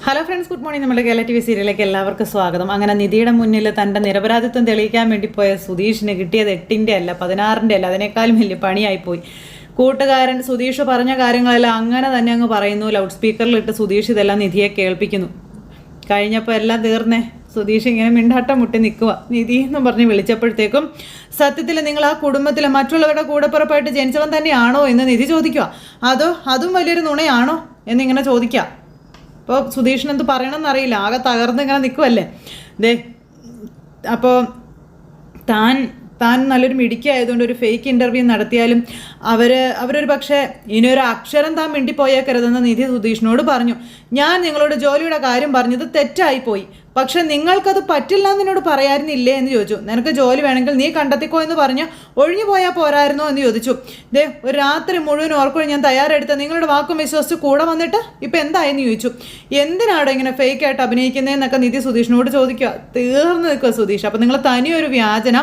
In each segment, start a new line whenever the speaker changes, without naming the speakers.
Hello friends, good morning. നമ്മുടെ Kerala TV സീരിയലിലേക്ക് എല്ലാവർക്കും സ്വാഗതം. അങ്ങനെ നിധിയുടെ മുന്നിൽ തൻ്റെ നിരപരാധിത്വം തെളിയിക്കാൻ വേണ്ടി പോയ സുധീഷിന് കിട്ടിയത് 8ൻ്റെ അല്ല 16ൻ്റെ അല്ല, അതിനേക്കാളും വലിയ പണിയായിപ്പോയി. കൂട്ടുകാരൻ സുധീഷ് പറഞ്ഞ കാര്യങ്ങളെല്ലാം അങ്ങനെ തന്നെ അങ്ങ് പറയുന്നു. ലൗഡ് സ്പീക്കറിലിട്ട് സുധീഷ് ഇതെല്ലാം നിധിയെ കേൾപ്പിക്കുന്നു. കഴിഞ്ഞപ്പോൾ എല്ലാം തീർന്നേ. സുധീഷ് ഇങ്ങനെ മിണ്ടാട്ടം മുട്ടി നിൽക്കുക. നിധി എന്നും പറഞ്ഞ് വിളിച്ചപ്പോഴത്തേക്കും സത്യത്തിൽ നിങ്ങൾ ആ കുടുംബത്തിലെ മറ്റുള്ളവരുടെ കൂടപ്പിറപ്പായിട്ട് ജനിച്ചവൻ തന്നെയാണോ എന്ന് നിധി ചോദിക്കുക. അതോ അതും വലിയൊരു നുണയാണോ എന്നിങ്ങനെ ചോദിക്കുക. അപ്പോൾ സുധീഷിന് എന്ത് പറയണമെന്നറിയില്ല, ആകെ തകർന്ന് ഇങ്ങനെ നിൽക്കുമല്ലേ. ദേ അപ്പോൾ താൻ നല്ലൊരു മിടുക്കിയായതുകൊണ്ട് ഒരു ഫേക്ക് ഇൻ്റർവ്യൂ നടത്തിയാലും അവരൊരു പക്ഷേ ഇനിയൊരു അക്ഷരം താൻ മിണ്ടിപ്പോയേക്കരുതെന്ന് നിധി സുധീഷിനോട് പറഞ്ഞു. ഞാൻ നിങ്ങളോട് ജോലിയുടെ കാര്യം പറഞ്ഞത് തെറ്റായിപ്പോയി, പക്ഷെ നിങ്ങൾക്കത് പറ്റില്ല എന്നോട് പറയാറുന്നില്ലേ എന്ന് ചോദിച്ചു. നിനക്ക് ജോലി വേണമെങ്കിൽ നീ കണ്ടെത്തിക്കോ എന്ന് പറഞ്ഞ് ഒഴിഞ്ഞു പോയാൽ പോരായിരുന്നോ എന്ന് ചോദിച്ചു. ദേ ഒരു രാത്രി മുഴുവൻ ഓർക്കുമ്പോൾ ഞാൻ തയ്യാറെടുത്ത നിങ്ങളുടെ വാക്കും വിശ്വസിച്ച് കൂടെ വന്നിട്ട് ഇപ്പം എന്തായെന്ന് ചോദിച്ചു. എന്തിനാടോ ഇങ്ങനെ ഫേക്കായിട്ട് അഭിനയിക്കുന്നതെന്നൊക്കെ നിധി സുധീഷിനോട് ചോദിക്കുക. തീർന്നു നിൽക്കുക സുധീഷ്. അപ്പം നിങ്ങൾ തനിയൊരു വ്യാജന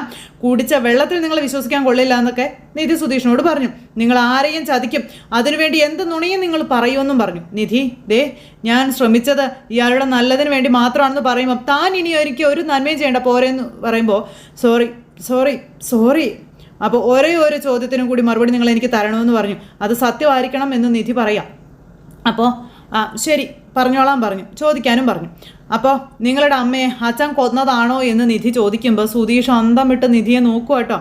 കുടിച്ച വെള്ളത്തിൽ നിങ്ങൾ വിശ്വസിക്കാൻ കൊള്ളില്ല എന്നൊക്കെ നിധി സുധീഷിനോട് പറഞ്ഞു. നിങ്ങൾ ആരെയും ചതിക്കും, അതിനുവേണ്ടി എന്ത് നുണയും നിങ്ങൾ പറയുമെന്നും പറഞ്ഞു. നിധി ദേ ഞാൻ ശ്രമിച്ചത് ഇയാളുടെ നല്ലതിന് വേണ്ടി മാത്രമാണെന്ന് പറയുമ്പോൾ താൻ ഇനി ഒരിക്കലും ഒരു നന്മയും ചെയ്യേണ്ട പോരെന്ന് പറയുമ്പോൾ സോറി. അപ്പോൾ ഒരേ ഒരു ചോദ്യത്തിനും കൂടി മറുപടി നിങ്ങൾ എനിക്ക് തരണമെന്ന് പറഞ്ഞു. അത് സത്യമായിരിക്കണം എന്ന് നിധി പറയാം. അപ്പോൾ ശരി പറഞ്ഞോളാം പറഞ്ഞു. ചോദിക്കാനും പറഞ്ഞു. അപ്പോൾ നിങ്ങളുടെ അമ്മയെ അച്ഛൻ കൊന്നതാണോ എന്ന് നിധി ചോദിക്കുമ്പോൾ സുധീഷ് അന്തം വിട്ട് നിധിയെ നോക്കുക കേട്ടോ.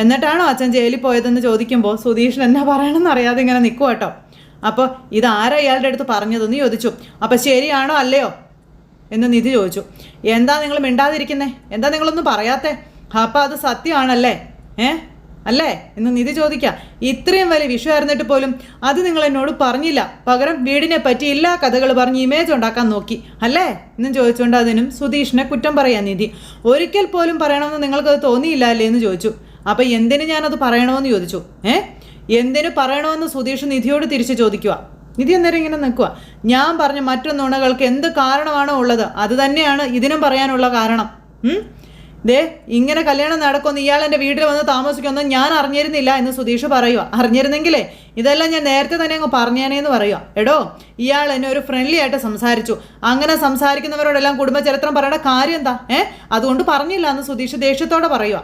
എന്നിട്ടാണോ അച്ഛൻ ജയിലിൽ പോയതെന്ന് ചോദിക്കുമ്പോൾ സുധീഷിന് എന്നാ പറയണമെന്ന് അറിയാതെ ഇങ്ങനെ നിൽക്കുക കേട്ടോ. അപ്പോൾ ഇതാരാ ഇയാളുടെ അടുത്ത് പറഞ്ഞതെന്ന് ചോദിച്ചു. അപ്പോൾ ശരിയാണോ അല്ലയോ എന്ന് നിധി ചോദിച്ചു. എന്താ നിങ്ങൾ മിണ്ടാതിരിക്കുന്നേ, എന്താ നിങ്ങളൊന്നും പറയാത്തേ? അപ്പോൾ അത് സത്യമാണല്ലേ അല്ലേ എന്ന് നിധി ചോദിക്കുക. ഇത്രയും വലിയ വിഷയമായിരുന്നിട്ട് പോലും അത് നിങ്ങൾ എന്നോട് പറഞ്ഞില്ല, പകരം വീടിനെ പറ്റി എല്ലാ കഥകൾ പറഞ്ഞ് ഇമേജ് ഉണ്ടാക്കാൻ നോക്കി അല്ലേ എന്നും ചോദിച്ചുകൊണ്ട് അതിനും സുധീഷിനെ കുറ്റം പറയാൻ നിധി. ഒരിക്കൽ പോലും പറയണമെന്ന് നിങ്ങൾക്കത് തോന്നിയില്ല അല്ലേ എന്ന് ചോദിച്ചു. അപ്പോൾ എന്തിന് ഞാനത് പറയണമെന്ന് ചോദിച്ചു. എന്തിനു പറയണമെന്ന് സുധീഷ് നിധിയോട് തിരിച്ച് ചോദിക്കുക. നിധി അന്നേരം ഇങ്ങനെ നിൽക്കുക. ഞാൻ പറഞ്ഞ മറ്റു നുണകൾക്ക് എന്ത് കാരണമാണോ ഉള്ളത് അത് തന്നെയാണ് ഇതിനും പറയാനുള്ള കാരണം. ദേ ഇങ്ങനെ കല്യാണം നടക്കുമെന്ന് ഇയാൾ എൻ്റെ വീട്ടിൽ വന്ന് താമസിക്കുമെന്ന് ഞാൻ അറിഞ്ഞിരുന്നില്ല എന്ന് സുധീഷ് പറയുക. അറിഞ്ഞിരുന്നെങ്കിലേ ഇതെല്ലാം ഞാൻ നേരത്തെ തന്നെ അങ്ങ് പറഞ്ഞേനേന്ന് പറയുക. എടോ ഇയാൾ എന്നെ ഒരു ഫ്രണ്ട്ലി ആയിട്ട് സംസാരിച്ചു, അങ്ങനെ സംസാരിക്കുന്നവരോടെല്ലാം കുടുംബചരിത്രം പറയേണ്ട കാര്യം എന്താ? അതുകൊണ്ട് പറഞ്ഞില്ല എന്ന് സുധീഷ് ദേഷ്യത്തോടെ പറയുക.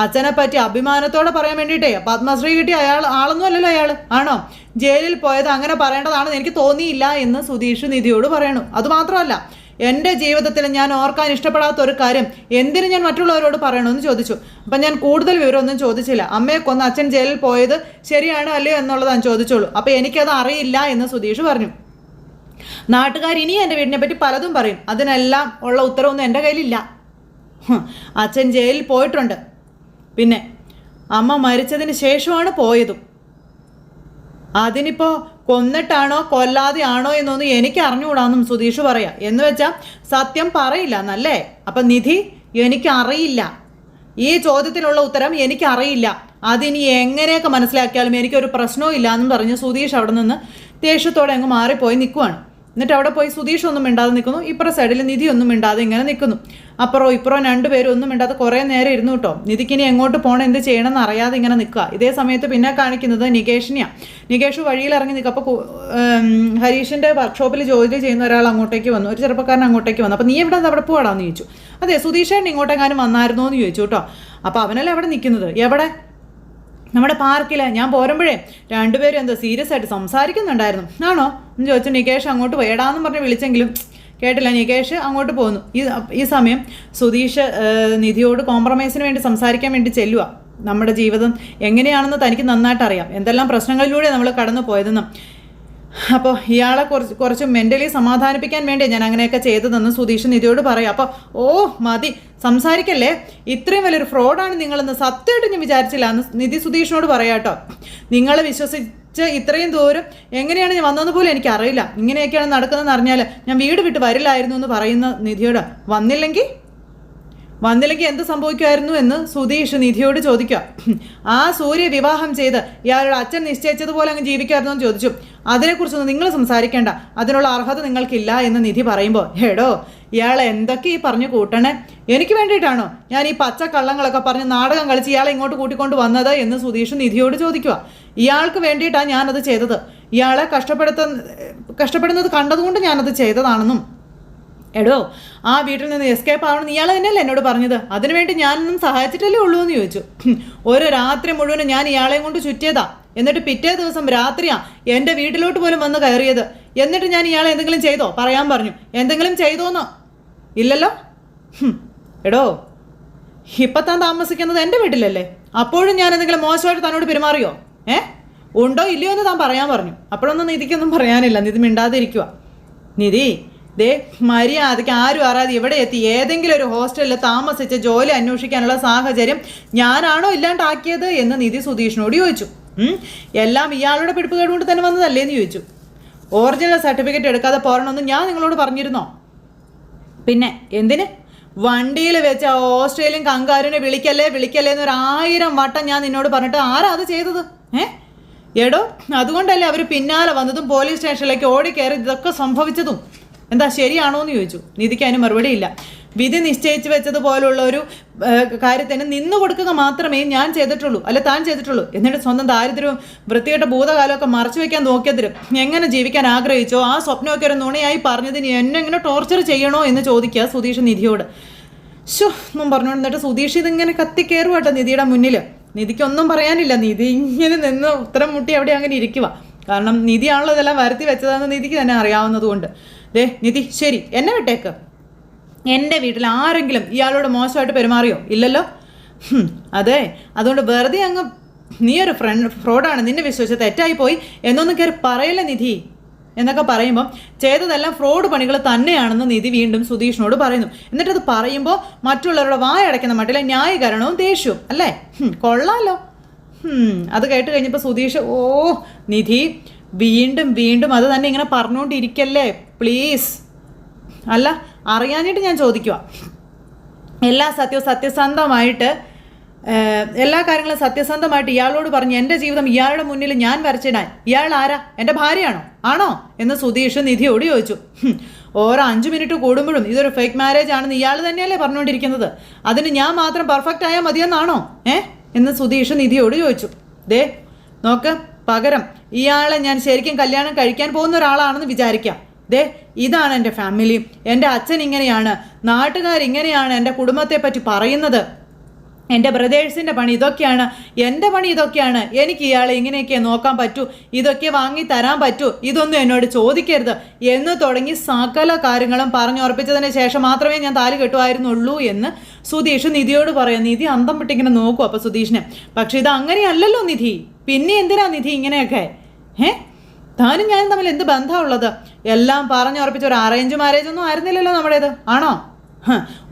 അച്ഛനെ പറ്റി അഭിമാനത്തോടെ പറയാൻ വേണ്ടിയിട്ടേ പത്മശ്രീ കിട്ടിയ ആളൊന്നും അല്ലല്ലോ അയാൾ, ആണോ? ജയിലിൽ പോയത് അങ്ങനെ പറയേണ്ടതാണെന്ന് എനിക്ക് തോന്നിയില്ല എന്ന് സുധീഷ് നിധിയോട് പറയണു. അതുമാത്രമല്ല എൻ്റെ ജീവിതത്തിൽ ഞാൻ ഓർക്കാൻ ഇഷ്ടപ്പെടാത്ത ഒരു കാര്യം എന്തിനു ഞാൻ മറ്റുള്ളവരോട് പറയണമെന്ന് ചോദിച്ചു. അപ്പം ഞാൻ കൂടുതൽ വിവരമൊന്നും ചോദിച്ചില്ല. അമ്മയെ കൊന്ന് അച്ഛൻ ജയിലിൽ പോയത് ശരിയാണോ അല്ലയോ എന്നുള്ളതാണ് ചോദിച്ചോളൂ. അപ്പോൾ എനിക്കത് അറിയില്ല എന്ന് സുധീഷ് പറഞ്ഞു. നാട്ടുകാർ ഇനി എൻ്റെ വീടിനെ പറ്റി പലതും പറയും, അതിനെല്ലാം ഉള്ള ഉത്തരവൊന്നും എൻ്റെ കയ്യിലില്ല. അച്ഛൻ ജയിലിൽ പോയിട്ടുണ്ട്, പിന്നെ അമ്മ മരിച്ചതിന് ശേഷമാണ് പോയതും. അതിനിപ്പോൾ കൊന്നിട്ടാണോ കൊല്ലാതെ ആണോ എന്നൊന്നും എനിക്ക് അറിഞ്ഞുകൂടാന്നും സുധീഷ് പറയാം. എന്ന് വെച്ചാൽ സത്യം പറയില്ല എന്നല്ലേ? അപ്പം നിധി എനിക്കറിയില്ല, ഈ ചോദ്യത്തിനുള്ള ഉത്തരം എനിക്കറിയില്ല, അതിനി എങ്ങനെയൊക്കെ മനസ്സിലാക്കിയാലും എനിക്കൊരു പ്രശ്നവും ഇല്ല എന്നും പറഞ്ഞ് സുധീഷ് അവിടെ നിന്ന് ദേഷ്യത്തോടെ അങ്ങ് മാറിപ്പോയി നിൽക്കുവാണ്. എന്നിട്ട് അവിടെ പോയി സുധീഷ് ഒന്നും മിണ്ടാതെ നിൽക്കുന്നു. ഇപ്പുറം സൈഡിൽ നിധി ഒന്നും മിണ്ടാതെ ഇങ്ങനെ നിൽക്കുന്നു. അപ്പുറവും ഇപ്പുറവും രണ്ടുപേരും ഒന്നും മിണ്ടാതെ കുറേ നേരം ഇരുന്നു കേട്ടോ. നിധിക്കിനി എങ്ങോട്ട് പോകണം എന്ത് ചെയ്യണമെന്ന് അറിയാതെ ഇങ്ങനെ നിൽക്കുക. ഇതേ സമയത്ത് പിന്നെ കാണിക്കുന്നത് നികേഷിനെയാണ്. നികേഷ് വഴിയിൽ ഇറങ്ങി നിൽക്കുക. അപ്പോൾ ഹരീഷിൻ്റെ വർക്ക്ഷോപ്പിൽ ജോലി ചെയ്യുന്ന ഒരാൾ അങ്ങോട്ടേക്ക് വന്നു, ഒരു ചെറുപ്പക്കാരൻ അങ്ങോട്ടേക്ക് വന്നു. അപ്പോൾ നീ എവിടെ അവിടെ പോകാടാന്ന് ചോദിച്ചു. അതെ സുധീഷേട്ടൻ ഇങ്ങോട്ടെങ്ങാനും വന്നായിരുന്നോ എന്ന് ചോദിച്ചു കേട്ടോ. അപ്പോൾ അവനല്ലേ അവിടെ നിൽക്കുന്നത്. എവിടെ? നമ്മുടെ പാർക്കിൽ. ഞാൻ പോരുമ്പോഴേ രണ്ടുപേരും എന്താ സീരിയസ് ആയിട്ട് സംസാരിക്കുന്നുണ്ടായിരുന്നു. ആണോ എന്ന് ചോദിച്ചു. നികേഷ് അങ്ങോട്ട് പോയടാന്നും പറഞ്ഞ് വിളിച്ചെങ്കിലും കേട്ടില്ല. നികേഷ് അങ്ങോട്ട് പോകുന്നു. ഈ സമയം സുധീഷ് നിധിയോട് കോംപ്രമൈസിന് വേണ്ടി സംസാരിക്കാൻ വേണ്ടി ചെല്ലുക. നമ്മുടെ ജീവിതം എങ്ങനെയാണെന്ന് തനിക്ക് നന്നായിട്ട് അറിയാം, എന്തെല്ലാം പ്രശ്നങ്ങളിലൂടെ നമ്മൾ കടന്നു പോയതെന്നും. അപ്പോൾ ഇയാളെ കുറച്ച് മെൻ്റലി സമാധാനിപ്പിക്കാൻ വേണ്ടിയാണ് ഞാൻ അങ്ങനെയൊക്കെ ചെയ്തതെന്ന് സുധീഷ് നിധിയോട് പറയാം. അപ്പോൾ മതി സംസാരിക്കല്ലേ, ഇത്രയും വലിയൊരു ഫ്രോഡാണ് നിങ്ങളെന്ന് സത്യമായിട്ട് ഞാൻ വിചാരിച്ചില്ല എന്ന് നിധി സുധീഷിനോട് പറയാം കേട്ടോ. നിങ്ങളെ വിശ്വസിച്ച് ഇത്രയും ദൂരം എങ്ങനെയാണ് ഞാൻ വന്നതെന്ന് പോലും എനിക്കറിയില്ല, ഇങ്ങനെയൊക്കെയാണ് നടക്കുന്നതെന്ന് അറിഞ്ഞാൽ ഞാൻ വീട് വിട്ട് വരില്ലായിരുന്നു എന്ന് പറയുന്ന നിധിയോട് വന്നില്ലെങ്കിൽ എന്ത് സംഭവിക്കുമായിരുന്നു എന്ന് സുധീഷ് നിധിയോട് ചോദിക്കുക. ആ സൂര്യ വിവാഹം ചെയ്ത് ഇയാളുടെ അച്ഛൻ നിശ്ചയിച്ചതുപോലെ അങ്ങ് ജീവിക്കാമായിരുന്നു എന്ന് ചോദിച്ചു. അതിനെക്കുറിച്ചൊന്നും നിങ്ങൾ സംസാരിക്കേണ്ട, അതിനുള്ള അർഹത നിങ്ങൾക്കില്ല എന്ന് നിധി പറയുമ്പോൾ എടോ ഇയാൾ എന്തൊക്കെ ഈ പറഞ്ഞു കൂട്ടണേ, എനിക്ക് വേണ്ടിയിട്ടാണോ ഞാൻ ഈ പച്ച കള്ളങ്ങളൊക്കെ പറഞ്ഞ് നാടകം കളിച്ച് ഇയാളെ ഇങ്ങോട്ട് കൂട്ടിക്കൊണ്ട് വന്നത് എന്ന് സുധീഷ് നിധിയോട് ചോദിക്കുക. ഇയാൾക്ക് വേണ്ടിയിട്ടാണ് ഞാനത് ചെയ്തത്, ഇയാളെ കഷ്ടപ്പെടുന്നത് കണ്ടതുകൊണ്ട് ഞാനത് ചെയ്തതാണെന്നും എടോ ആ വീട്ടിൽ നിന്ന് എസ്കേപ്പ് ആവണമെന്ന് ഇയാൾ തന്നെയല്ലേ എന്നോട് പറഞ്ഞത്, അതിനുവേണ്ടി ഞാനൊന്നും സഹായിച്ചിട്ടല്ലേ ഉള്ളൂ എന്ന് ചോദിച്ചു. ഒരു രാത്രി മുഴുവനും ഞാൻ ഇയാളെയും കൊണ്ട് ചുറ്റിയതാ, എന്നിട്ട് പിറ്റേ ദിവസം രാത്രിയാ എൻ്റെ വീട്ടിലോട്ട് പോലും വന്ന് കയറിയത്. എന്നിട്ട് ഞാൻ ഇയാളെ എന്തെങ്കിലും ചെയ്തോ പറയാൻ പറഞ്ഞു. എന്തെങ്കിലും ചെയ്തോന്നോ? ഇല്ലല്ലോ. എടോ ഇപ്പം താൻ താമസിക്കുന്നത് എൻ്റെ വീട്ടിലല്ലേ, അപ്പോഴും ഞാൻ എന്തെങ്കിലും മോശമായിട്ട് തന്നോട് പെരുമാറിയോ? ഉണ്ടോ ഇല്ലയോ എന്ന് താൻ പറയാൻ പറഞ്ഞു. അപ്പോഴൊന്നും നിധിക്കൊന്നും പറയാനില്ല. നിധി മിണ്ടാതിരിക്കുക. നിധി ദേ മര്യാദയ്ക്ക് ആരും അറിയാതെ ഇവിടെ എത്തി ഏതെങ്കിലും ഒരു ഹോസ്റ്റലിൽ താമസിച്ച് ജോലി അന്വേഷിക്കാനുള്ള സാഹചര്യം ഞാനാണോ ഇല്ലാണ്ടാക്കിയത് എന്ന് നിധി സുധീഷിനോട് ചോദിച്ചു. എല്ലാം ഇയാളുടെ പിടിപ്പുകേട് കൊണ്ട് തന്നെ വന്നതല്ലേ എന്ന് ചോദിച്ചു. ഒറിജിനൽ സർട്ടിഫിക്കറ്റ് എടുക്കാതെ പോരണമെന്ന് ഞാൻ നിങ്ങളോട് പറഞ്ഞിരുന്നോ? പിന്നെ എന്തിന്? വണ്ടിയിൽ വെച്ച ഓസ്ട്രേലിയൻ കങ്കാരുവിനെ വിളിക്കല്ലേ എന്നൊരു 1000 വട്ടം ഞാൻ നിന്നോട് പറഞ്ഞിട്ട് ആരാ അത് ചെയ്തത്? എടോ അതുകൊണ്ടല്ലേ അവർ പിന്നാലെ വന്നതും പോലീസ് സ്റ്റേഷനിലേക്ക് ഓടിക്കയറി ഇതൊക്കെ സംഭവിച്ചതും. എന്താ ശരിയാണോ എന്ന് ചോദിച്ചു. നിധിക്ക് അതിന് മറുപടിയില്ല. വിധി നിശ്ചയിച്ച് വെച്ചതുപോലുള്ള ഒരു കാര്യത്തിന് നിന്നു കൊടുക്കുക മാത്രമേ ഞാൻ ചെയ്തിട്ടുള്ളൂ, അല്ല താൻ ചെയ്തിട്ടുള്ളൂ. എന്നിട്ട് സ്വന്തം ദാരിദ്ര്യവും വൃത്തികെട്ട ഭൂതകാലമൊക്കെ മറച്ചു വെക്കാൻ നോക്കിയതിരും എങ്ങനെ ജീവിക്കാൻ ആഗ്രഹിച്ചോ ആ സ്വപ്നമൊക്കെ ഒരു നുണയായി പറഞ്ഞതിന് എന്നെ ഇങ്ങനെ ടോർച്ചർ ചെയ്യണോ എന്ന് ചോദിക്കുക സുധീഷ് നിധിയോട്. ഒന്നും പറഞ്ഞോണ്ട് എന്നിട്ട് സുധീഷ് ഇതിങ്ങനെ കത്തിക്കയറും കേട്ടോ നിധിയുടെ മുന്നിൽ. നിധിക്കൊന്നും പറയാനില്ല. നിധി ഇങ്ങനെ നിന്ന് ഉത്തരം മുട്ടി അവിടെ അങ്ങനെ ഇരിക്കുക. കാരണം നിധിയാണല്ലോ ഇതെല്ലാം വരുത്തി വെച്ചതെന്ന് നിധിക്ക് തന്നെ അറിയാവുന്നതുകൊണ്ട്. നിധി ശരി എന്നെ വിട്ടേക്ക്. എൻ്റെ വീട്ടിൽ ആരെങ്കിലും ഇയാളോട് മോശമായിട്ട് പെരുമാറിയോ? ഇല്ലല്ലോ. അതെ, അതുകൊണ്ട് വെറുതെ അങ്ങ് നീ ഒരു ഫ്രോഡാണ്, നിന്നെ വിശ്വസിച്ച് തെറ്റായിപ്പോയി എന്നൊന്നും കയറി പറയല്ലേ നിധി എന്നൊക്കെ പറയുമ്പം ചെയ്തതെല്ലാം ഫ്രോഡ് പണികൾ തന്നെയാണെന്ന് നിധി വീണ്ടും സുധീഷിനോട് പറയുന്നു. എന്നിട്ടത് പറയുമ്പോൾ മറ്റുള്ളവരുടെ വായടയ്ക്കുന്ന മട്ടിലെ ന്യായീകരണവും ദേഷ്യവും അല്ലേ? കൊള്ളാലോ. അത് കേട്ട് കഴിഞ്ഞപ്പോൾ സുധീഷ് നിധി വീണ്ടും വീണ്ടും അത് തന്നെ ഇങ്ങനെ പറഞ്ഞുകൊണ്ടിരിക്കല്ലേ പ്ലീസ്. അല്ല അറിയാഞ്ഞിട്ട് ഞാൻ ചോദിക്കുക. എല്ലാ സത്യസന്ധമായിട്ട് എല്ലാ കാര്യങ്ങളും സത്യസന്ധമായിട്ട് ഇയാളോട് പറഞ്ഞു എൻ്റെ ജീവിതം ഇയാളുടെ മുന്നിൽ ഞാൻ വരച്ചിടാൻ ഇയാൾ ആരാ? എൻ്റെ ഭാര്യയാണോ? ആണോ എന്ന് സുധീഷ് നിധിയോട് ചോദിച്ചു. ഓരോ 5 മിനിറ്റ് കൂടുമ്പോഴും ഇതൊരു ഫേക്ക് മാരേജ് ആണെന്ന് ഇയാൾ തന്നെയല്ലേ പറഞ്ഞുകൊണ്ടിരിക്കുന്നത്. അതിന് ഞാൻ മാത്രം പെർഫെക്റ്റ് ആയാൽ മതിയെന്നാണോ എന്ന് സുധീഷ് നിധിയോട് ചോദിച്ചു. നോക്ക്, പകരം ഇയാളെ ഞാൻ ശരിക്കും കല്യാണം കഴിക്കാൻ പോകുന്ന ഒരാളാണെന്ന് വിചാരിക്കാം. ഇതാണ് എൻ്റെ ഫാമിലി, എൻ്റെ അച്ഛൻ ഇങ്ങനെയാണ്, നാട്ടുകാരിങ്ങനെയാണ് എൻ്റെ കുടുംബത്തെ പറ്റി പറയുന്നത്, എൻ്റെ ബ്രദേഴ്സിൻ്റെ പണി ഇതൊക്കെയാണ്, എൻ്റെ പണി ഇതൊക്കെയാണ്, എനിക്ക് ഇയാളെ ഇങ്ങനെയൊക്കെ നോക്കാൻ പറ്റൂ, ഇതൊക്കെ വാങ്ങി തരാൻ പറ്റൂ, ഇതൊന്നും എന്നോട് ചോദിക്കരുത് എന്ന് തുടങ്ങി സകല കാര്യങ്ങളും പറഞ്ഞുറപ്പിച്ചതിന് ശേഷം മാത്രമേ ഞാൻ താലി കെട്ടുമായിരുന്നുള്ളൂ എന്ന് സുധീഷ് നിധിയോട് പറയാം. നിധി അന്തം വിട്ടിങ്ങനെ നോക്കും അപ്പോൾ സുധീഷിനെ. പക്ഷെ ഇത് അങ്ങനെയല്ലല്ലോ നിധി, പിന്നെ എന്തിനാ നിധി ഇങ്ങനെയൊക്കെ? താനും ഞാനും തമ്മിൽ എന്ത് ബന്ധമുള്ളത്? എല്ലാം പറഞ്ഞുറപ്പിച്ച ഒരു അറേഞ്ച് മാരേജ് ഒന്നും ആയിരുന്നില്ലല്ലോ നമ്മുടേത്, ആണോ?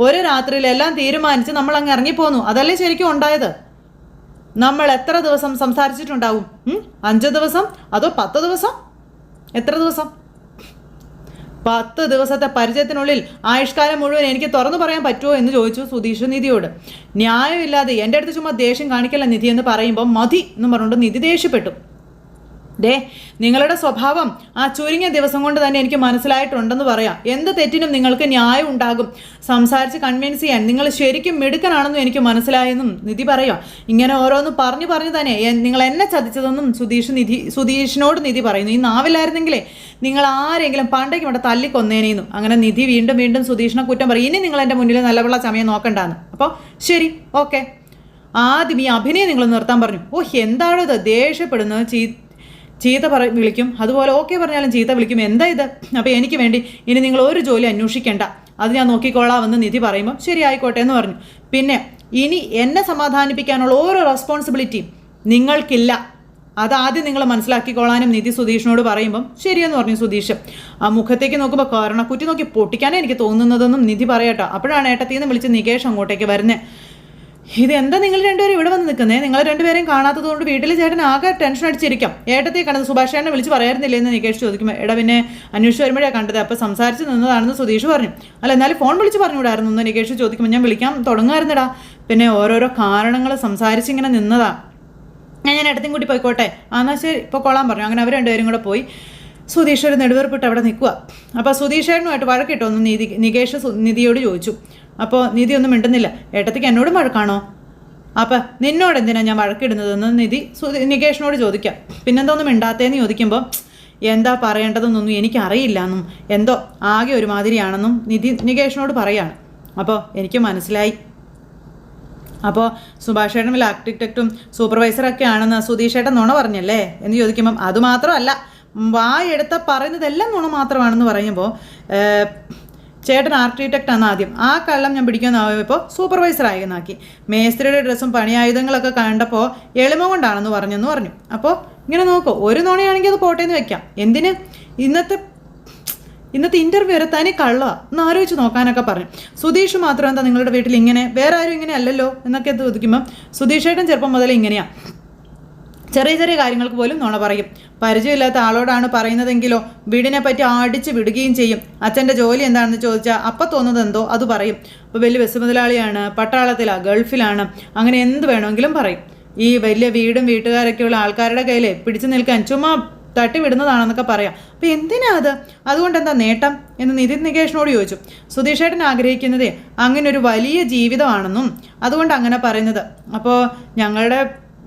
ഒരു രാത്രിയിൽ എല്ലാം തീരുമാനിച്ച് നമ്മൾ അങ്ങ് ഇറങ്ങിപ്പോന്നു, അതല്ലേ ശരിക്കും ഉണ്ടായത്? നമ്മൾ എത്ര ദിവസം സംസാരിച്ചിട്ടുണ്ടാവും? 5 ദിവസം അതോ 10 ദിവസം? എത്ര ദിവസം? 10 ദിവസത്തെ പരിചയത്തിനുള്ളിൽ ആയുഷ്കാലം മുഴുവൻ എനിക്ക് തുറന്നു പറയാൻ പറ്റുമോ എന്ന് ചോദിച്ചു സുധീഷ് നിധിയോട്. ന്യായമില്ലാതെ എൻ്റെ അടുത്ത് ചുമ്മാ ദേഷ്യം കാണിക്കല്ല നിധി എന്ന് പറയുമ്പോൾ മതി എന്ന് പറഞ്ഞുകൊണ്ട് നിധി ദേഷ്യപ്പെട്ടു. നിങ്ങളുടെ സ്വഭാവം ആ ചുരുങ്ങിയ ദിവസം കൊണ്ട് തന്നെ എനിക്ക് മനസ്സിലായിട്ടുണ്ടെന്ന് പറയാം. എന്ത് തെറ്റിനും നിങ്ങൾക്ക് ന്യായം ഉണ്ടാകും. സംസാരിച്ച് കൺവിൻസ് ചെയ്യാൻ നിങ്ങൾ ശരിക്കും മിടുക്കനാണെന്നും എനിക്ക് മനസ്സിലായെന്നും നിധി പറയാം. ഇങ്ങനെ ഓരോന്നും പറഞ്ഞു തന്നെ നിങ്ങൾ എന്നെ ചതിച്ചതെന്നും സുധീഷിനോട് നിധി പറയുന്നു. ഈ നാവിലായിരുന്നെങ്കിലേ നിങ്ങൾ ആരെങ്കിലും പണ്ടേക്ക് ഇവിടെ തല്ലിക്കൊന്നേനെന്നു. അങ്ങനെ നിധി വീണ്ടും വീണ്ടും സുധീഷിനെ കുറ്റം പറയും. ഇനി നിങ്ങൾ എൻ്റെ മുന്നിൽ നല്ലവള്ള സമയം നോക്കണ്ടാന്ന്. അപ്പോൾ ശരി, ഓക്കെ, ആദ്യം ഈ അഭിനയം നിങ്ങൾ നിർത്താൻ പറഞ്ഞു. എന്താണിത്? ദേഷ്യപ്പെടുന്നത്, ചീത്ത വിളിക്കും, അതുപോലെ ഓക്കെ പറഞ്ഞാലും ചീത്ത വിളിക്കും. എന്താ ഇത്? അപ്പോൾ എനിക്ക് വേണ്ടി ഇനി നിങ്ങൾ ഒരു ജോലി അന്വേഷിക്കേണ്ട, അത് ഞാൻ നോക്കിക്കോളാമെന്ന് നിധി പറയുമ്പോൾ ശരി ആയിക്കോട്ടെ എന്ന് പറഞ്ഞു. പിന്നെ ഇനി എന്നെ സമാധാനിപ്പിക്കാനുള്ള ഓരോ റെസ്പോൺസിബിലിറ്റിയും നിങ്ങൾക്കില്ല, അതാദ്യം നിങ്ങൾ മനസ്സിലാക്കിക്കോളാനും നിധി സുധീഷിനോട് പറയുമ്പം ശരിയെന്ന് പറഞ്ഞു സുധീഷ്. ആ മുഖത്തേക്ക് നോക്കുമ്പോൾ കാരണക്കുറ്റി നോക്കി പൊട്ടിക്കാനേ എനിക്ക് തോന്നുന്നതെന്നും നിധി പറയട്ടോ. അപ്പോഴാണ് ഏട്ടത്തിന്ന് വിളിച്ച് നികേഷ് അങ്ങോട്ടേക്ക് വരുന്നത്. ഇതെന്താ നിങ്ങൾ രണ്ടുപേരും ഇവിടെ വന്ന് നിൽക്കുന്നത്? നിങ്ങൾ രണ്ടുപേരെയും കാണാത്തത് കൊണ്ട് വീട്ടിൽ ചേട്ടൻ ആകെ ടെൻഷൻ അടിച്ചിരിക്കാം. ഏട്ടത്തെ കണ്ടത് സുഭാഷ് ചേട്ടനെ വിളിച്ച് പറയാറുന്നില്ലേ എന്ന് നികേഷ് ചോദിക്കുമ്പോൾ എടാ പിന്നെ അന്വേഷിച്ച് വരുമ്പോഴാണ് കണ്ടത്, അപ്പോൾ സംസാരിച്ച് നിന്നതാണെന്ന് സുധീഷ് പറഞ്ഞു. അല്ല എന്നാലും ഫോൺ വിളിച്ച് പറഞ്ഞുകൂടായിരുന്നു എന്ന് നികേഷ് ചോദിക്കുമ്പോൾ ഞാൻ വിളിക്കാൻ തുടങ്ങുമായിരുന്നടാ, പിന്നെ ഓരോരോ കാരണങ്ങൾ സംസാരിച്ചിങ്ങനെ നിന്നതാ, ഞാൻ ഏട്ടത്തെയും കൂട്ടി പോയിക്കോട്ടെ. എന്നാൽ ശരി ഇപ്പോൾ കൊള്ളാൻ പറഞ്ഞു. അങ്ങനെ അവർ രണ്ടുപേരും കൂടെ പോയി. സുധീഷ് ഒരു നെടുവേർപ്പിട്ട് അവിടെ നിൽക്കുക. അപ്പോൾ സുധീഷേട്ടനുമായിട്ട് വഴക്കിട്ടോന്ന് നികേഷ് നിധിയോട് ചോദിച്ചു. അപ്പോൾ നിധി ഒന്നും മിണ്ടുന്നില്ല. ഏട്ടത്തിക്ക് എന്നോടും വഴക്കാണോ? അപ്പം നിന്നോട് എന്തിനാണ് ഞാൻ വഴക്കിടുന്നതെന്ന് നികേഷിനോട് ചോദിക്കാം. പിന്നെന്തോന്നും മിണ്ടാത്തേന്ന് ചോദിക്കുമ്പോൾ എന്താ പറയേണ്ടതെന്നൊന്നും എനിക്കറിയില്ല എന്നും എന്തോ ആകെ ഒരുമാതിരിയാണെന്നും നികേഷിനോട് പറയാണ്. അപ്പോൾ എനിക്ക് മനസ്സിലായി. അപ്പോൾ സുഭാഷ് ചേട്ടൻ വലിയ ആർക്കിടെക്റ്റും സൂപ്പർവൈസറൊക്കെ ആണെന്ന് സുധീഷ് ചേട്ടൻ നുണ പറഞ്ഞല്ലേ എന്ന് ചോദിക്കുമ്പം അതുമാത്രമല്ല, വായെടുത്ത പറയുന്നതെല്ലാം നുണ മാത്രമാണെന്ന് പറയുമ്പോൾ ചേട്ടൻ ആർക്കിടെക്റ്റാണ് ആദ്യം, ആ കള്ളം ഞാൻ പിടിക്കാനായപ്പോൾ സൂപ്പർവൈസറായി എന്നാക്കി. മേസ്ത്രിയുടെ ഡ്രസ്സും പണിയായുധങ്ങളൊക്കെ കണ്ടപ്പോൾ എളിമ കൊണ്ടാണെന്ന് പറഞ്ഞു. അപ്പോൾ ഇങ്ങനെ നോക്കൂ, ഒരു നുണയാണെങ്കിൽ അത് പോട്ടേന്ന് വെക്കാം. എന്തിന് ഇന്നത്തെ ഇൻ്റർവ്യൂ വരെ തനി കള്ള ഒന്ന് ആലോചിച്ച് നോക്കാനൊക്കെ പറഞ്ഞു. സുധീഷ് മാത്രം എന്താ നിങ്ങളുടെ വീട്ടിൽ ഇങ്ങനെ, വേറെ ആരും ഇങ്ങനെ അല്ലല്ലോ എന്നൊക്കെ ചോദിക്കുമ്പം സുധീഷ് ചേട്ടൻ ചെറുപ്പം മുതലേ ഇങ്ങനെയാണ്, ചെറിയ ചെറിയ കാര്യങ്ങൾക്ക് പോലും നുണ പറയും. പരിചയമില്ലാത്ത ആളോടാണ് പറയുന്നതെങ്കിലോ വീടിനെ പറ്റി അടിച്ച് വിടുകയും ചെയ്യും. അച്ഛൻ്റെ ജോലി എന്താണെന്ന് ചോദിച്ചാൽ അപ്പം തോന്നുന്നത് എന്തോ അത് പറയും. അപ്പോൾ വലിയ ബസ് മുതലാളിയാണ്, പട്ടാളത്തിലാണ്, ഗൾഫിലാണ്, അങ്ങനെ എന്ത് വേണമെങ്കിലും പറയും. ഈ വലിയ വീടും വീട്ടുകാരൊക്കെയുള്ള ആൾക്കാരുടെ കയ്യിൽ പിടിച്ചു നിൽക്കാൻ ചുമ്മാ തട്ടി വിടുന്നതാണെന്നൊക്കെ പറയാം. അപ്പോൾ എന്തിനാ അതുകൊണ്ട് എന്താ നേട്ടം എന്ന് നികേഷിനോട് ചോദിച്ചു. സുധീഷ് ചേട്ടൻ ആഗ്രഹിക്കുന്നതേ അങ്ങനെ ഒരു വലിയ ജീവിതമാണെന്നും അതുകൊണ്ട് അങ്ങനെ പറയുന്നത്. അപ്പോൾ ഞങ്ങളുടെ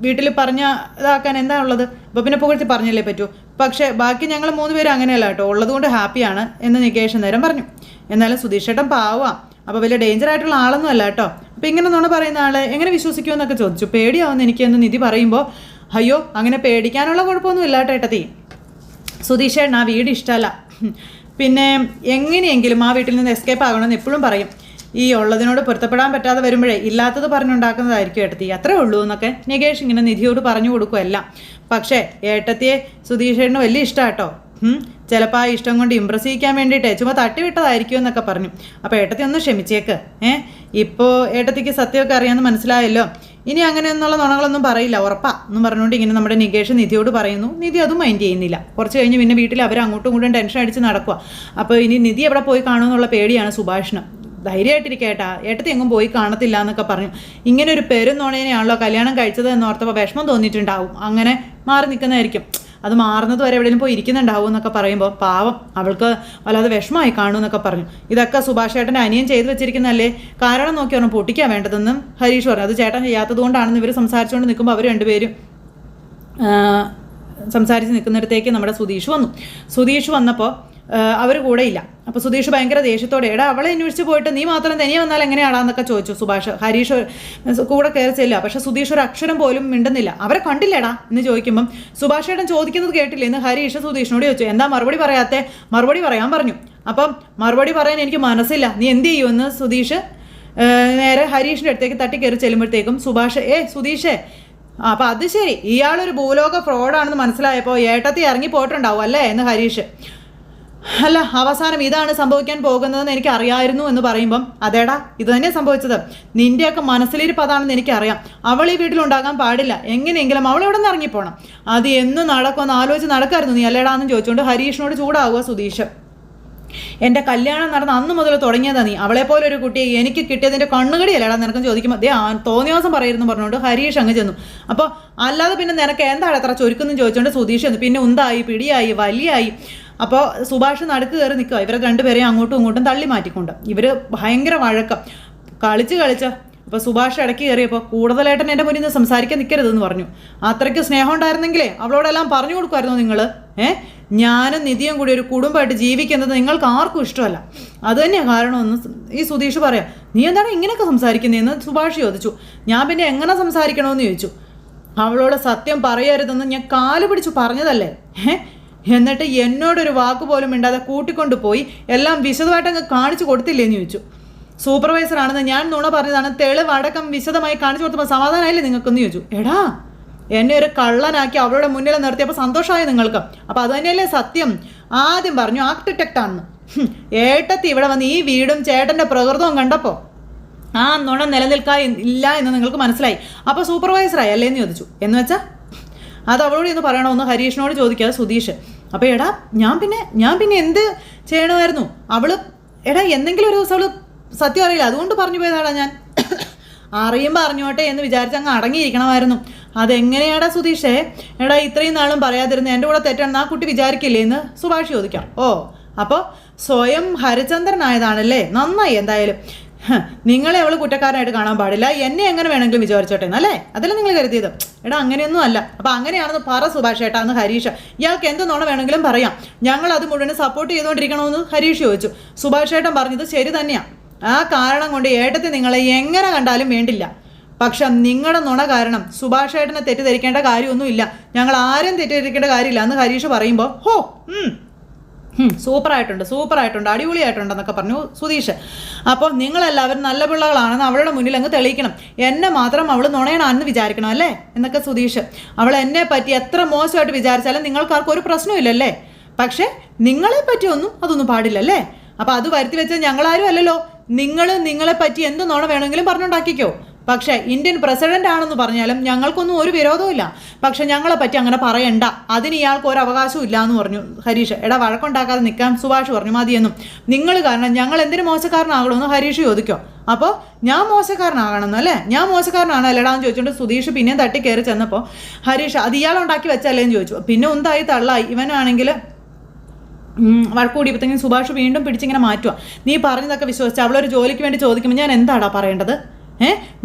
വീട്ടിൽ പറഞ്ഞ ഇതാക്കാൻ എന്താ ഉള്ളത്? അപ്പോൾ പിന്നെ പുകഴ്ത്തി പറഞ്ഞല്ലേ പറ്റൂ. പക്ഷേ ബാക്കി ഞങ്ങൾ 3 പേരും അങ്ങനെയല്ല കേട്ടോ, ഉള്ളതുകൊണ്ട് ഹാപ്പിയാണ് എന്ന് നികേഷ് നേരം പറഞ്ഞു. എന്നാലും സുധീഷ് ചേട്ടൻ പാവാം, അപ്പോൾ വലിയ ഡേഞ്ചർ ആയിട്ടുള്ള ആളൊന്നും അല്ല കേട്ടോ. അപ്പോൾ ഇങ്ങനെ നുണ പറയുന്ന ആളെ എങ്ങനെ വിശ്വസിക്കുമെന്നൊക്കെ ചോദിച്ചു. പേടിയാവുന്ന എനിക്കെന്ന് നിധി പറയുമ്പോൾ, അയ്യോ അങ്ങനെ പേടിക്കാനുള്ള കുഴപ്പമൊന്നും ഇല്ല ഏട്ടത്തി. സുധീഷ് ചേട്ടൻ ആ വീട് ഇഷ്ടമല്ല, പിന്നെ എങ്ങനെയെങ്കിലും ആ വീട്ടിൽ നിന്ന് എസ്കേപ്പ് ആകണമെന്ന് എപ്പോഴും പറയും. ഈ ഉള്ളതിനോട് പൊരുത്തപ്പെടാൻ പറ്റാതെ വരുമ്പോഴേ ഇല്ലാത്തത് പറഞ്ഞുണ്ടാക്കുന്നതായിരിക്കും ഏട്ടത്തി, അത്രേ ഉള്ളൂ എന്നൊക്കെ നികേഷ് ഇങ്ങനെ നിധിയോട് പറഞ്ഞു കൊടുക്കുമല്ല. പക്ഷേ ഏട്ടത്തിയെ സുധീഷ് ചേട്ടന് വലിയ ഇഷ്ടമാണ് കേട്ടോ. ചിലപ്പോൾ ആ ഇഷ്ടം കൊണ്ട് ഇമ്പ്രസ് ചെയ്യിക്കാൻ വേണ്ടിയിട്ടേ ചുമ്മാ തട്ടിവിട്ടതായിരിക്കും എന്നൊക്കെ പറഞ്ഞു. അപ്പോൾ ഏട്ടത്തി ഒന്ന് ക്ഷമിച്ചേക്ക്. ഇപ്പോൾ ഏട്ടത്തിക്ക് സത്യമൊക്കെ അറിയാമെന്ന് മനസ്സിലായല്ലോ, ഇനി അങ്ങനെയൊന്നുള്ള നുണകളൊന്നും പറയില്ല ഉറപ്പാ എന്നും പറഞ്ഞുകൊണ്ട് ഇങ്ങനെ നമ്മുടെ നികേഷ് നിധിയോട് പറയുന്നു. നിധി അതും മൈൻഡ് ചെയ്യുന്നില്ല. കുറച്ച് കഴിഞ്ഞ് പിന്നെ വീട്ടിൽ അവർ അങ്ങോട്ടും ഇങ്ങോട്ടും ടെൻഷൻ അടിച്ച് നടക്കുക. അപ്പോൾ ഇനി നിധി എവിടെ പോയി കാണുമെന്നുള്ള പേടിയാണ് സുഭാഷിന്. ധൈര്യമായിട്ടിരിക്കേട്ടാ, ഏട്ടത്തി എങ്ങും പോയി കാണത്തില്ല എന്നൊക്കെ പറഞ്ഞു. ഇങ്ങനെ ഒരു പെരുന്നുണേനെയാണല്ലോ കല്യാണം കഴിച്ചത് എന്നോർത്തപ്പോൾ വിഷമം തോന്നിയിട്ടുണ്ടാവും, അങ്ങനെ മാറി നിൽക്കുന്നതായിരിക്കും. അത് മാറുന്നത് വരെ എവിടെയും പോയി ഇരിക്കുന്നുണ്ടാവും എന്നൊക്കെ പറയുമ്പോൾ പാവം അവൾക്ക് വല്ലാതെ വിഷമമായി കാണുമെന്നൊക്കെ പറഞ്ഞു. ഇതൊക്കെ സുഭാഷ് ചേട്ടൻ്റെ അനിയൻ ചെയ്തു വെച്ചിരിക്കുന്നതല്ലേ, കാരണം നോക്കി പറഞ്ഞു പൊട്ടിക്കാൻ വേണ്ടതെന്നും ഹരീഷ് പറഞ്ഞു. അത് ചേട്ടൻ ചെയ്യാത്തത് കൊണ്ടാണെന്ന് ഇവർ സംസാരിച്ചുകൊണ്ട് നിൽക്കുമ്പോൾ അവർ രണ്ടുപേരും സംസാരിച്ച് നിൽക്കുന്നിടത്തേക്ക് നമ്മുടെ സുധീഷ് വന്നപ്പോൾ അവർ കൂടെ ഇല്ല. അപ്പോൾ സുധീഷ് ഭയങ്കര ദേഷ്യത്തോടെ, എടാ അവളെ അന്വേഷിച്ച് പോയിട്ട് നീ മാത്രം തനിയെ വന്നാൽ എങ്ങനെയാണെന്നൊക്കെ ചോദിച്ചു സുഭാഷ്. ഹരീഷ് കൂടെ കയറി ചെല്ലുക, പക്ഷെ സുധീഷ് ഒരു അക്ഷരം പോലും മിണ്ടുന്നില്ല. അവരെ കണ്ടില്ലേടാ എന്ന് ചോദിക്കുമ്പം സുഭാഷ് ചേട്ടൻ ചോദിക്കുന്നത് കേട്ടില്ലേ എന്ന് ഹരീഷ് സുധീഷിനോട് ചോദിച്ചു. എന്താ മറുപടി പറയാത്തെ? മറുപടി പറയാൻ പറഞ്ഞു. അപ്പം മറുപടി പറയാൻ എനിക്ക് മനസ്സില്ല, നീ എന്ത് ചെയ്യുമെന്ന് സുധീഷ് നേരെ ഹരീഷിൻ്റെ അടുത്തേക്ക് തട്ടി കയറി ചെല്ലുമ്പോഴത്തേക്കും സുഭാഷ് സുധീഷേ, അപ്പം അത് ശരി, ഇയാളൊരു ഭൂലോക ഫ്രോഡാണെന്ന് മനസ്സിലായപ്പോൾ ഏട്ടത്തി ഇറങ്ങി പോയിട്ടുണ്ടാവും അല്ലേ എന്ന് ഹരീഷ്. അല്ല, അവസാനം ഇതാണ് സംഭവിക്കാൻ പോകുന്നതെന്ന് എനിക്ക് അറിയായിരുന്നു എന്ന് പറയുമ്പം അതേടാ ഇത് തന്നെ സംഭവിച്ചത്. നിൻ്റെയൊക്കെ മനസ്സിലിരിപ്പ് അതാണെന്ന് എനിക്കറിയാം. അവൾ ഈ വീട്ടിലുണ്ടാകാൻ പാടില്ല, എങ്ങനെയെങ്കിലും അവൾ ഇവിടെ നിന്ന് ഇറങ്ങിപ്പോണം. അത് എന്ന് നടക്കുമെന്ന് ആലോചിച്ച് നടക്കായിരുന്നു നീ അല്ലേടാന്ന് ചോദിച്ചുകൊണ്ട് ഹരീഷിനോട് ചൂടാവുക സുധീഷ്. എൻ്റെ കല്യാണം നടന്ന അന്ന് മുതൽ തുടങ്ങിയതാണ് നീ, അവളെപ്പോലെ ഒരു കുട്ടിയെ എനിക്ക് കിട്ടിയതിൻ്റെ കണ്ണുകടിയല്ലേടാ നിനക്കും ചോദിക്കുമ്പോൾ തോന്നിയ ദിവസം പറയുന്നു പറഞ്ഞുകൊണ്ട് ഹരീഷ് അങ്ങ് ചെന്നു. അപ്പോൾ അല്ലാതെ പിന്നെ നിനക്ക് എന്താണ് എത്ര ചൊരുക്കുന്നു ചോദിച്ചുകൊണ്ട് സുധീഷ് ചെന്നു. പിന്നെ ഉന്തായി, പിടിയായി, വലിയായി. അപ്പോൾ സുഭാഷ് നടുക്ക് കയറി നിൽക്കുക, ഇവരെ രണ്ടുപേരെയും അങ്ങോട്ടും ഇങ്ങോട്ടും തള്ളി മാറ്റിക്കൊണ്ട്. ഇവർ ഭയങ്കര വഴക്കം കളിച്ച് അപ്പോൾ സുഭാഷ് ഇടയ്ക്ക് കയറിയപ്പോൾ കൂടുതലായിട്ട് എൻ്റെ മുന്നിൽ നിന്ന് സംസാരിക്കാൻ നിൽക്കരുതെന്ന് പറഞ്ഞു. അത്രയ്ക്ക് സ്നേഹം ഉണ്ടായിരുന്നെങ്കിലേ അവളോടെല്ലാം പറഞ്ഞു കൊടുക്കുമായിരുന്നു നിങ്ങൾ. ഞാനും നിധിയും കൂടി ഒരു കുടുംബമായിട്ട് ജീവിക്കുന്നത് നിങ്ങൾക്ക് ആർക്കും ഇഷ്ടമല്ല. അതുതന്നെയാണ് കാരണമെന്ന് ഈ സുധീഷ് പറയാം. നീ എന്താണ് ഇങ്ങനെയൊക്കെ സംസാരിക്കുന്നതെന്ന് സുഭാഷ് ചോദിച്ചു. ഞാൻ പിന്നെ എങ്ങനെ സംസാരിക്കണമെന്ന് ചോദിച്ചു. അവളോട് സത്യം പറയരുതെന്ന് ഞാൻ കാല് പിടിച്ചു പറഞ്ഞതല്ലേ, എന്നിട്ട് എന്നോടൊരു വാക്ക് പോലും മിണ്ടാതെ കൂട്ടിക്കൊണ്ട് പോയി എല്ലാം വിശദമായിട്ട് അങ്ങ് കാണിച്ചു കൊടുത്തില്ലേന്ന് ചോദിച്ചു. സൂപ്പർവൈസറാണെന്ന് ഞാൻ നുണ പറഞ്ഞതാണ്, തെളിവ് അടക്കം വിശദമായി കാണിച്ചു കൊടുത്തപ്പോൾ സമാധാനമായില്ലേ നിങ്ങൾക്കെന്ന് ചോദിച്ചു. എടാ, എന്നെ ഒരു കള്ളനാക്കി അവളുടെ മുന്നിൽ നിർത്തിയപ്പോൾ സന്തോഷമായി നിങ്ങൾക്ക്. അപ്പോൾ അത് തന്നെയല്ലേ സത്യം. ആദ്യം പറഞ്ഞു ആർക്കിടെക്റ്റാണെന്ന്. ഏട്ടത്തി ഇവിടെ വന്ന് ഈ വീടും ചേട്ടൻ്റെ പ്രകൃതവും കണ്ടപ്പോൾ ആ നുണ നിലനിൽക്കില്ല എന്ന് നിങ്ങൾക്ക് മനസ്സിലായി. അപ്പോൾ സൂപ്പർവൈസറായി അല്ലേ എന്ന് ചോദിച്ചു. എന്ന് വെച്ചാൽ അത് അവളോട് ഇന്ന് പറയണമെന്ന് ഹരീഷിനോട് ചോദിക്കാതെ സുധീഷ്. അപ്പോൾ എടാ ഞാൻ പിന്നെ എന്ത് ചെയ്യണമായിരുന്നു? എന്തെങ്കിലും ഒരു ദിവസം അവൾ സത്യം അറിയില്ല, അതുകൊണ്ട് പറഞ്ഞു പോയതാടാ ഞാൻ. അറിയുമ്പോൾ അറിഞ്ഞോട്ടെ എന്ന് വിചാരിച്ച് അങ്ങ് അടങ്ങിയിരിക്കണമായിരുന്നു. അതെങ്ങനെയാടാ സുധീഷേ? ഇത്രയും നാളും പറയാതിരുന്ന എൻ്റെ കൂടെ തെറ്റാണെന്ന് ആ കുട്ടി വിചാരിക്കില്ലേ എന്ന് സുഭാഷ് ചോദിക്കാം. അപ്പോൾ സ്വയം ഹരിചന്ദ്രനായതാണല്ലേ, നന്നായി. എന്തായാലും നിങ്ങളെ അവൾ കുറ്റക്കാരനായിട്ട് കാണാൻ പാടില്ല, എന്നെ എങ്ങനെ വേണമെങ്കിലും വിചാരിച്ചോട്ടെ എന്നല്ലേ, അതല്ലേ നിങ്ങൾ കരുതിയത്? എടാ അങ്ങനെയൊന്നും അല്ല. അപ്പം അങ്ങനെയാണെന്ന് പറ സുഭാഷ് ഏട്ടാ എന്ന് ഹരീഷ്. ഇയാൾക്ക് എന്ത് നുണ വേണമെങ്കിലും പറയാം, ഞങ്ങൾ അത് മുഴുവൻ സപ്പോർട്ട് ചെയ്തുകൊണ്ടിരിക്കണമെന്ന് ഹരീഷ് ചോദിച്ചു. സുഭാഷ് ഏട്ടൻ പറഞ്ഞത് ശരി തന്നെയാണ്. ആ കാരണം കൊണ്ട് ഏട്ടത്തെ നിങ്ങളെ എങ്ങനെ കണ്ടാലും വേണ്ടില്ല. പക്ഷെ നിങ്ങളുടെ നുണ കാരണം സുഭാഷ് ഏട്ടനെ തെറ്റിദ്ധരിക്കേണ്ട കാര്യമൊന്നുമില്ല, ഞങ്ങൾ ആരും തെറ്റിദ്ധരിക്കേണ്ട കാര്യമില്ല എന്ന് ഹരീഷ് പറയുമ്പോൾ ഹോ സൂപ്പറായിട്ടുണ്ട് അടിപൊളിയായിട്ടുണ്ടെന്നൊക്കെ പറഞ്ഞു സുധീഷ്. അപ്പോൾ നിങ്ങളെല്ലാവരും നല്ല പിള്ളകളാണെന്ന് അവളുടെ മുന്നിൽ അങ്ങ് തെളിയിക്കണം. എന്നെ മാത്രം അവൾ നുണയണമെന്ന് വിചാരിക്കണം അല്ലേ എന്നൊക്കെ സുധീഷ്. അവൾ എന്നെ പറ്റി എത്ര മോശമായിട്ട് വിചാരിച്ചാലും നിങ്ങൾക്കാർക്കും ഒരു പ്രശ്നമില്ലല്ലേ, പക്ഷേ നിങ്ങളെ പറ്റിയൊന്നും അതൊന്നും പാടില്ലല്ലേ. അപ്പോൾ അത് വരുത്തി വെച്ചാൽ ഞങ്ങളാരും അല്ലല്ലോ. നിങ്ങളെ പറ്റി എന്ത് നുണ വേണമെങ്കിലും പറഞ്ഞുണ്ടാക്കിക്കോ, പക്ഷേ ഇന്ത്യൻ പ്രസിഡന്റ് ആണെന്ന് പറഞ്ഞാലും ഞങ്ങൾക്കൊന്നും ഒരു വിരോധമില്ല. പക്ഷെ ഞങ്ങളെ പറ്റി അങ്ങനെ പറയണ്ട, അതിന് ഇയാൾക്ക് ഒരു അവകാശവും ഇല്ല എന്ന് പറഞ്ഞു ഹരീഷ്. എടാ വഴക്കുണ്ടാക്കാതെ നിൽക്കാൻ സുഭാഷ് പറഞ്ഞു. മതിയെന്നും നിങ്ങൾ കാരണം ഞങ്ങൾ എന്തിനു മോശക്കാരനാകണമെന്ന് ഹരീഷ് ചോദിക്കോ. അപ്പോൾ ഞാൻ മോശക്കാരനാകണമെന്ന് അല്ലേ, ഞാൻ മോശക്കാരനാണ് അല്ലേടാന്ന് ചോദിച്ചുകൊണ്ട് സുധീഷ് പിന്നെയും തട്ടി കയറി ചെന്നപ്പോൾ ഹരീഷ് അത് ഇയാളുണ്ടാക്കി വെച്ചല്ലേ എന്ന് ചോദിച്ചു. പിന്നെ ഉണ്ടായി തള്ളായി. ഇവനാണെങ്കിൽ വഴക്കൂടിയപ്പോഴത്തേക്കും സുഭാഷ് വീണ്ടും പിടിച്ചിങ്ങനെ മാറ്റുക. നീ പറഞ്ഞതൊക്കെ വിശ്വസിച്ച് അവളൊരു ജോലിക്ക് വേണ്ടി ചോദിക്കുമ്പോൾ ഞാൻ എന്താടാ പറയേണ്ടത്?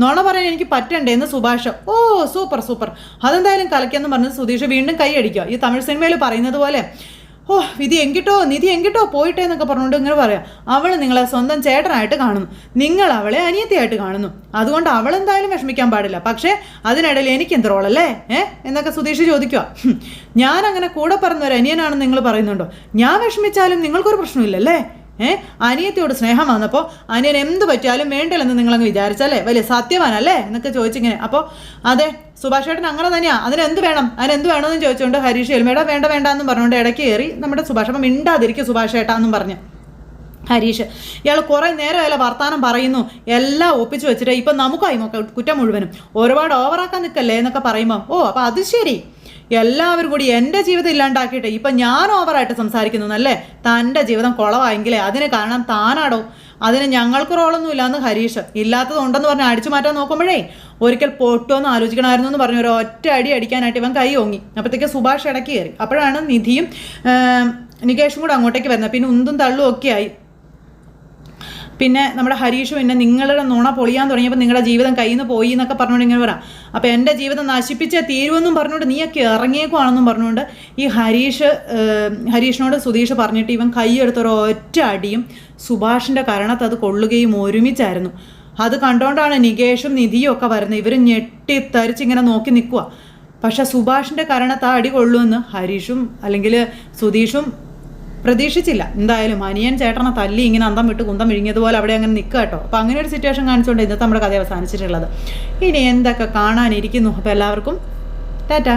നുണ പറയാൻ എനിക്ക് പറ്റണ്ടേ എന്ന് സുഭാഷ്. ഓ സൂപ്പർ അതെന്തായാലും കലക്കിയെന്ന് പറഞ്ഞ് സുധീഷ് വീണ്ടും കൈ അടിക്കുക. ഈ തമിഴ് സിനിമയിൽ പറയുന്നത് പോലെ ഓ നിധി എങ്കിട്ടോ പോയിട്ടേ എന്നൊക്കെ പറഞ്ഞുകൊണ്ട് ഇങ്ങനെ പറയാം. അവൾ നിങ്ങളെ സ്വന്തം ചേട്ടനായിട്ട് കാണുന്നു, നിങ്ങൾ അവളെ അനിയത്തിയായിട്ട് കാണുന്നു, അതുകൊണ്ട് അവളെന്തായാലും വിഷമിക്കാൻ പാടില്ല. പക്ഷേ അതിനിടയിൽ എനിക്ക് എന്ത് റോളല്ലേ എന്നൊക്കെ സുധീഷ് ചോദിക്കുക. ഞാൻ അങ്ങനെ കൂടെ പറഞ്ഞൊരു അനിയനാണെന്ന് നിങ്ങൾ പറയുന്നുണ്ടോ? ഞാൻ വിഷമിച്ചാലും നിങ്ങൾക്കൊരു പ്രശ്നമില്ലല്ലേ? അനിയത്തിയോട് സ്നേഹം വന്നപ്പോൾ അനിയൻ എന്ത് പറ്റിയാലും വേണ്ടില്ലെന്ന് നിങ്ങളങ്ങ് വിചാരിച്ചല്ലേ, വലിയ സത്യവാനല്ലേ എന്നൊക്കെ ചോദിച്ചിങ്ങനെ. അപ്പോൾ അതെ സുഭാഷ് ഏട്ടൻ അങ്ങനെ തന്നെയാണ്, അതിനെന്ത് വേണമെന്ന് ചോദിച്ചുകൊണ്ട് ഹരീഷ് എൽമേട വേണ്ട എന്നും പറഞ്ഞുകൊണ്ട് ഇടയ്ക്ക് കയറി നമ്മുടെ സുഭാഷ്. അപ്പം മിണ്ടാതിരിക്കും സുഭാഷ് ഏട്ടാന്നും പറഞ്ഞ് ഹരീഷ്. ഇയാൾ കുറേ നേരമല്ല വർത്താനം പറയുന്നു, എല്ലാം ഒപ്പിച്ച് വെച്ചിട്ട് ഇപ്പം നമുക്കായി കുറ്റം മുഴുവനും, ഒരുപാട് ഓവറാക്കാൻ നിൽക്കല്ലേ എന്നൊക്കെ പറയുമ്പോൾ ഓ അപ്പോൾ അത് ശരി, എല്ലാവരും കൂടി എൻ്റെ ജീവിതം ഇല്ലാണ്ടാക്കിയിട്ട് ഇപ്പം ഞാൻ ഓവറായിട്ട് സംസാരിക്കുന്നു എന്നല്ലേ. തൻ്റെ ജീവിതം കുളവായെങ്കിലേ അതിന് കാരണം താനാടോ, അതിന് ഞങ്ങൾക്ക് റോളൊന്നും ഇല്ലയെന്ന് ഹരീഷ്. ഇല്ലാത്തതുണ്ടെന്ന് പറഞ്ഞ് അടിച്ചു മാറ്റാൻ നോക്കുമ്പോഴേ ഒരിക്കൽ പൊട്ടുമെന്ന് ആലോചിക്കണമായിരുന്നു എന്ന് പറഞ്ഞ് ഒരു ഒറ്റ അടി അടിക്കാനായിട്ട് ഇവൻ കൈ ഓങ്ങി. അപ്പോഴത്തേക്ക് സുഭാഷ് ഇടയ്ക്ക് കയറി. അപ്പോഴാണ് നിധിയും നികേഷും കൂടെ അങ്ങോട്ടേക്ക് വരുന്നത്. പിന്നെ ഉന്തും തള്ളും ഒക്കെ ആയി. പിന്നെ നമ്മുടെ ഹരീഷ് പിന്നെ നിങ്ങളുടെ നുണ പൊളിയാൻ തുടങ്ങിയപ്പോൾ നിങ്ങളുടെ ജീവിതം കയ്യിൽ നിന്ന് പോയി എന്നൊക്കെ പറഞ്ഞുകൊണ്ട് ഇങ്ങനെ പറയാം. അപ്പോൾ എൻ്റെ ജീവിതം നശിപ്പിച്ചേ തീരുമെന്നും പറഞ്ഞുകൊണ്ട് നീയൊക്കെ ഇറങ്ങിയേക്കുവാണെന്നും പറഞ്ഞുകൊണ്ട് ഈ ഹരീഷിനോട് സുധീഷ് പറഞ്ഞിട്ട് ഇവൻ കൈയെടുത്തൊരു ഒറ്റ അടിയും സുഭാഷിൻ്റെ കരണത്ത് അത് കൊള്ളുകയും ഒരുമിച്ചായിരുന്നു. അത് കണ്ടുകൊണ്ടാണ് നികേഷും നിധിയും ഒക്കെ വരുന്നത്. ഇവർ ഞെട്ടിത്തരിച്ചിങ്ങനെ നോക്കി നിൽക്കുക. പക്ഷെ സുഭാഷിൻ്റെ കരണത്ത് ആ അടി കൊള്ളുമെന്ന് ഹരീഷും അല്ലെങ്കിൽ സുധീഷും പ്രതീക്ഷിച്ചില്ല. എന്തായാലും അനിയൻ ചേട്ടനെ തല്ലി ഇങ്ങനെ അന്തം വിട്ട് കുന്തം വിഴുങ്ങിയതുപോലെ അവിടെ അങ്ങനെ നിൽക്കുക കേട്ടോ. അപ്പോൾ അങ്ങനെ ഒരു സിറ്റുവേഷൻ കാണിച്ചുകൊണ്ട് ഇന്നത്തെ നമ്മുടെ കഥ അവസാനിച്ചിട്ടുള്ളത്. ഇനി എന്തൊക്കെ കാണാനിരിക്കുന്നു. അപ്പോൾ എല്ലാവർക്കും ടാറ്റാ.